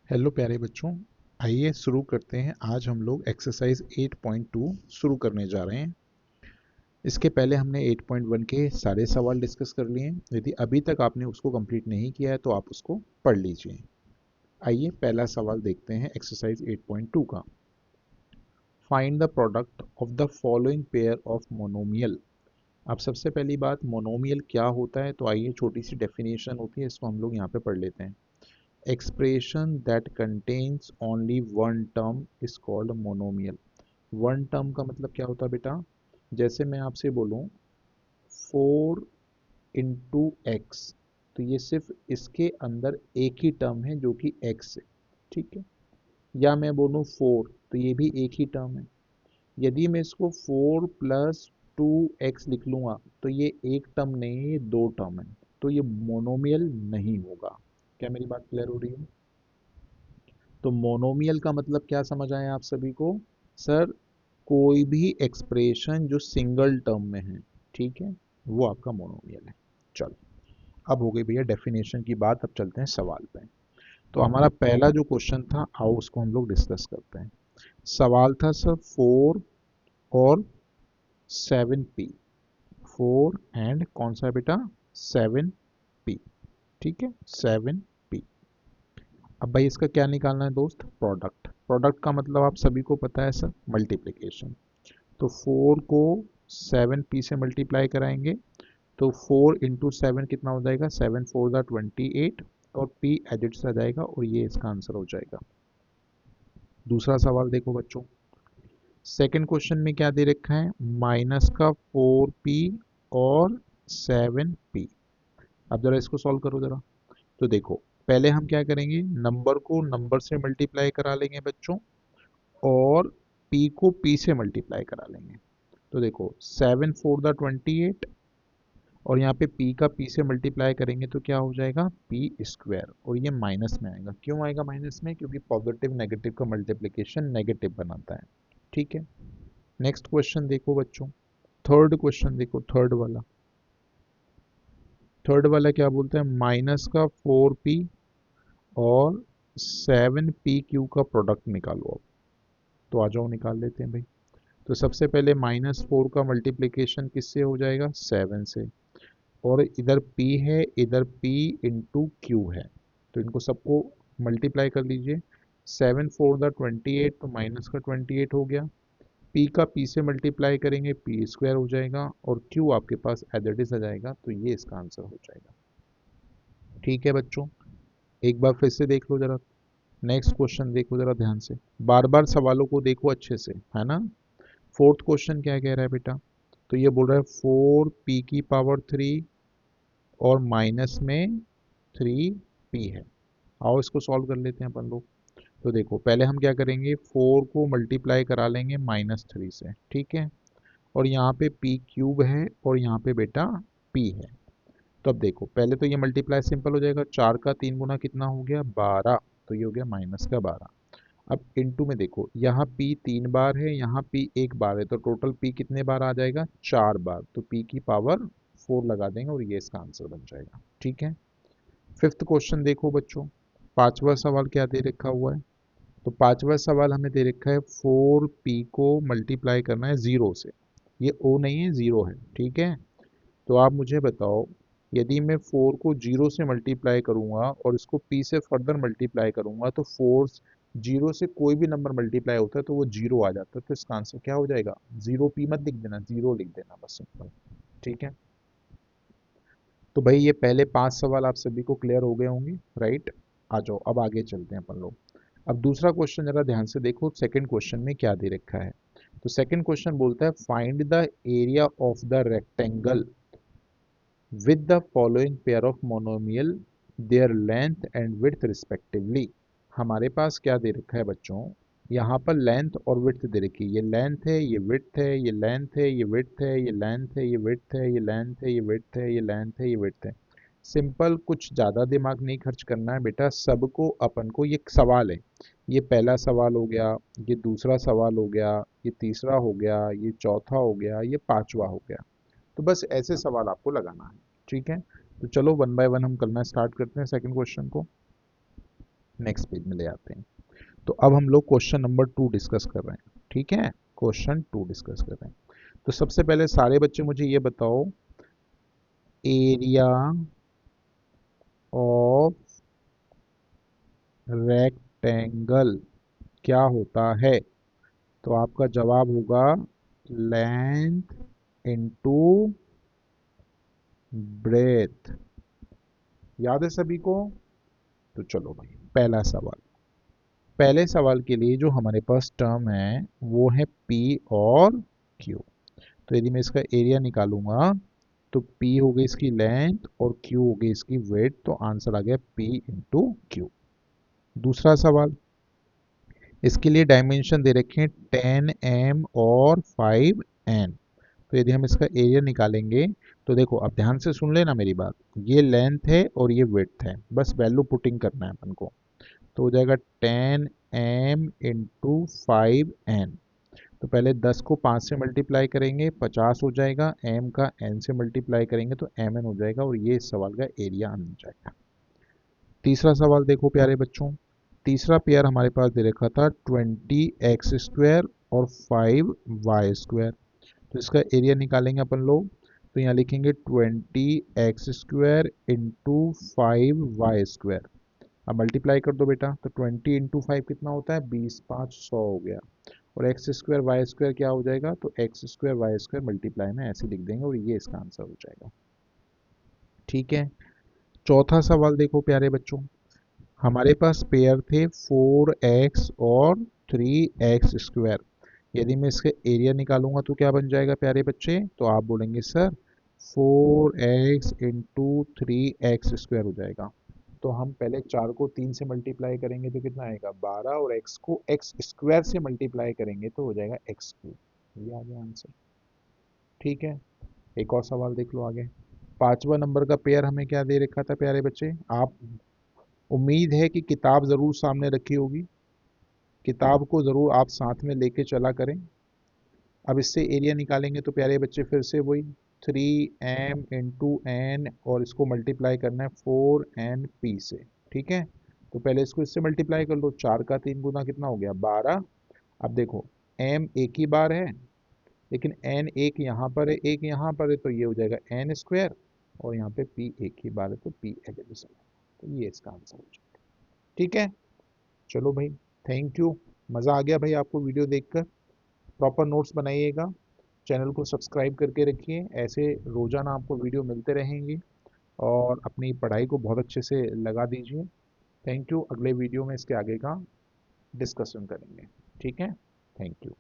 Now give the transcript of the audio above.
Hello प्यारे बच्चों। आइए शुरू करते हैं। आज हम लोग एक्सरसाइज 8.2 शुरू करने जा रहे हैं। इसके पहले हमने 8.1 के सारे सवाल डिस्कस कर लिए हैं। यदि अभी तक आपने उसको कंप्लीट नहीं किया है तो आप उसको पढ़ लीजिए। आइए पहला सवाल देखते हैं एक्सरसाइज 8.2 का। Find the product of the following pair of monomial. अब सबसे पहली बात, मोनोमियल क्या होता है, तो आइए छोटी सी डेफिनेशन होती है, इसको हम लोग यहाँ पे पढ़ लेते हैं। Expression that contains only one term is called monomial। One term का मतलब क्या होता है बेटा? जैसे मैं आपसे बोलूं 4 into x, तो ये सिर्फ इसके अंदर एक ही टर्म है जो कि x है, ठीक है। या मैं बोलूं 4, तो ये भी एक ही टर्म है। यदि मैं इसको 4 + 2x लिख लूंगा तो ये एक टर्म नहीं है, ये दो टर्म है, तो ये मोनोमियल नहीं होगा। क्या मेरी बात क्लियर हो रही है? तो मोनोमियल का मतलब क्या समझ आए आप सभी को? सर, कोई भी एक्सप्रेशन जो सिंगल टर्म में है, ठीक है, वो आपका मोनोमियल है। चलो, अब हो गई भैया डेफिनेशन की बात, अब चलते हैं सवाल पे। तो हमारा पहला जो क्वेश्चन था, आओ उसको हम लोग डिस्कस करते हैं। सवाल था सर 4 और 7p। 4 एंड कौन सा बेटा? 7p। ठीक है, 7p। अब भाई इसका क्या निकालना है दोस्त? प्रोडक्ट। प्रोडक्ट का मतलब आप सभी को पता है सर, मल्टीप्लिकेशन। तो 4 को 7p से मल्टीप्लाई कराएंगे तो 4 × 7 कितना हो जाएगा? 7 4 = 28, और p एडिट्स आ जाएगा और ये इसका आंसर हो जाएगा। दूसरा सवाल देखो बच्चों, सेकंड क्वेश्चन में क्या दे रखा है? माइनस का 4p और 7p। अब जरा इसको सॉल्व करो जरा। तो देखो, पहले हम क्या करेंगे, नंबर को नंबर से मल्टीप्लाई करा लेंगे बच्चों, और p को p से मल्टीप्लाई करा लेंगे। तो देखो 7 4 = 28, और यहाँ पे p का p से मल्टीप्लाई करेंगे तो क्या हो जाएगा? p²। और ये माइनस में आएगा। क्यों आएगा माइनस में? क्योंकि पॉजिटिव नेगेटिव का मल्टीप्लिकेशन नेगेटिव बनाता है, ठीक है। नेक्स्ट क्वेश्चन देखो बच्चों, थर्ड क्वेश्चन देखो, थर्ड वाला क्या बोलता है? माइनस का 4p और 7pq का प्रोडक्ट निकालो। अब तो आ जाओ निकाल लेते हैं भाई। तो सबसे पहले -4 का मल्टीप्लिकेशन किससे हो जाएगा? 7 से। और इधर p है, इधर p × q है, तो इनको सबको मल्टीप्लाई कर लीजिए। 7 4 = 28, तो माइनस का 28 हो गया। p का p से मल्टीप्लाई करेंगे, p² हो जाएगा, और q आपके पास एज इट इज आ जाएगा, तो ये इसका आंसर हो जाएगा। ठीक है बच्चों, एक बार फिर से देख लो जरा। नेक्स्ट क्वेश्चन देखो जरा ध्यान से, बार बार सवालों को देखो अच्छे से, है ना। फोर्थ क्वेश्चन क्या कह रहा है बेटा? तो ये बोल रहा है 4p³ और माइनस में 3p है। आओ इसको सॉल्व कर लेते हैं अपन लोग। तो देखो, पहले हम क्या करेंगे, 4 को मल्टीप्लाई करा लेंगे -3 से, ठीक है। और यहाँ पे p³ है और यहाँ पे बेटा p है। तो अब देखो, पहले तो ये मल्टीप्लाई सिंपल हो जाएगा, 4 का 3 गुना कितना हो गया? 12। तो ये हो गया -12। अब इनटू में देखो, यहाँ p 3 बार है, यहाँ p 1 बार है, तो टोटल p कितने बार आ जाएगा? 4 बार। तो p की पावर 4 लगा देंगे और ये इसका आंसर बन जाएगा, ठीक है। फिफ्थ क्वेश्चन देखो बच्चों, पांचवा सवाल क्या दे रखा हुआ है? तो पांचवा सवाल हमें दे रखा है 4p को मल्टीप्लाई करना है 0 से। ये o नहीं है, 0 है, ठीक है। तो आप मुझे बताओ, यदि मैं 4 को 0 से मल्टीप्लाई करूंगा और इसको p से फर्दर मल्टीप्लाई करूंगा, तो 4 0 से कोई भी नंबर मल्टीप्लाई होता है तो वो 0 आ जाता है, तो इसका आंसर क्या हो जाएगा? 0p मत लिख देना, 0 लिख देना बस, सिंपल, ठीक है। तो भाई ये पहले 5 सवाल आप सभी को क्लियर हो गए होंगे, राइट। आ जाओ अब आगे चलते हैं अपन लोग। अब दूसरा क्वेश्चन जरा ध्यान से देखो, सेकंड क्वेश्चन में क्या दे रखा है। तो सेकंड क्वेश्चन बोलता है find the area of the rectangle with the following pair of monomial, their length and width respectively। हमारे पास क्या दे रखा है बच्चों? यहाँ पर लेंथ और विड्थ दे रखी है। ये लेंथ है, ये विड्थ है, ये लेंथ है, ये विड्थ है, ये लेंथ है, ये विड्थ है, ये लेंथ है, ये विड्थ है, ये लेंथ है, ये विड्थ है। सिंपल, कुछ ज़्यादा दिमाग नहीं खर्च करना है बेटा, सबको अपन को, ये सवाल है, ये पहला सवाल हो गया, ये दूसरा सवाल हो गया, ये तीसरा हो गया, ये चौथा हो गया, ये पांचवा हो गया। तो बस ऐसे सवाल आपको लगाना है, ठीक है। तो चलो वन बाय वन हम करना स्टार्ट करते हैं सेकंड क्वेश्चन को। नेक्स्ट पेज में ले आते हैं। तो अब हम लोग क्वेश्चन नंबर 2 डिस्कस कर रहे हैं, ठीक है, क्वेश्चन 2 डिस्कस कर रहे हैं। तो सबसे पहले सारे बच्चे मुझे ये बताओ, एरिया ऑफ रेक्टेंगल क्या होता है? तो आपका जवाब होगा लेंथ इनटू ब्रेथ। याद है सभी को? तो चलो भाई, पहला सवाल। पहले सवाल के लिए जो हमारे पास टर्म है वो है P और Q। तो यदि मैं इसका एरिया निकालूंगा तो P हो गई इसकी लेंथ और Q हो गई इसकी वेट, तो आंसर आ गया P इंटू क्यू। दूसरा सवाल, इसके लिए डायमेंशन दे रखे हैं 10 m और 5n। तो यदि हम इसका एरिया निकालेंगे तो देखो, अब ध्यान से सुन लेना मेरी बात, ये लेंथ है और ये विड्थ है, बस वैल्यू पुटिंग करना है अपन को। तो हो जाएगा 10 m इंटू 5n। तो पहले 10 को 5 से मल्टीप्लाई करेंगे 50 हो जाएगा, m का n से मल्टीप्लाई करेंगे तो mn हो जाएगा, और ये इस सवाल का एरिया आना जाएगा। तीसरा सवाल देखो प्यारे बच्चों, तीसरा पेयर हमारे पास दे रखा था 20x² और 5y²। तो इसका एरिया निकालेंगे अपन लोग, तो यहाँ लिखेंगे 20x² इंटू 5y²। अब मल्टीप्लाई कर दो बेटा, तो 20 इंटू 5 कितना होता है, 20, 5 100 हो गया। और एक्स स्क्वायर वाई स्क्वायर क्या हो जाएगा, तो x square y square multiply में ऐसे लिख देंगे और ये इसका आंसर हो जाएगा। ठीक है, चौथा सवाल देखो प्यारे बच्चों, हमारे पास पेयर थे 4x और 3x²। यदि मैं इसके एरिया निकालूंगा तो क्या बन जाएगा प्यारे बच्चे, तो आप बोलेंगे सर 4x इंटू 3x² हो जाएगा। तो हम पहले 4 को 3 से मल्टीप्लाई करेंगे तो कितना आएगा 12, और x को एक्स स्क्वायर से मल्टीप्लाई करेंगे तो हो जाएगा x²। ये आ गया आंसर। ठीक है, एक और सवाल देख लो आगे। पांचवा नंबर का पेयर हमें क्या दे रखा था प्यारे बच्चे, आप, उम्मीद है कि किताब ज़रूर सामने रखी होगी, किताब को ज़रूर आप साथ में लेके चला करें। अब इससे एरिया निकालेंगे तो प्यारे बच्चे फिर से वही 3m इंटू एन, और इसको मल्टीप्लाई करना है 4np से। ठीक है, तो पहले इसको इससे मल्टीप्लाई कर लो, 4 का 3 गुना कितना हो गया 12। अब देखो, m एक ही बार है लेकिन n एक यहाँ पर है एक यहाँ पर है, तो ये हो जाएगा n², और यहाँ पे p एक ही बार है तो p एडिशन है, तो ये इसका आंसर हो जाएगा। ठीक है, चलो भाई, थैंक यू। मज़ा आ गया भाई आपको वीडियो देखकर। प्रॉपर नोट्स बनाइएगा, चैनल को सब्सक्राइब करके रखिए, ऐसे रोज़ाना आपको वीडियो मिलते रहेंगे, और अपनी पढ़ाई को बहुत अच्छे से लगा दीजिए। थैंक यू, अगले वीडियो में इसके आगे का डिस्कशन करेंगे। ठीक है, थैंक यू।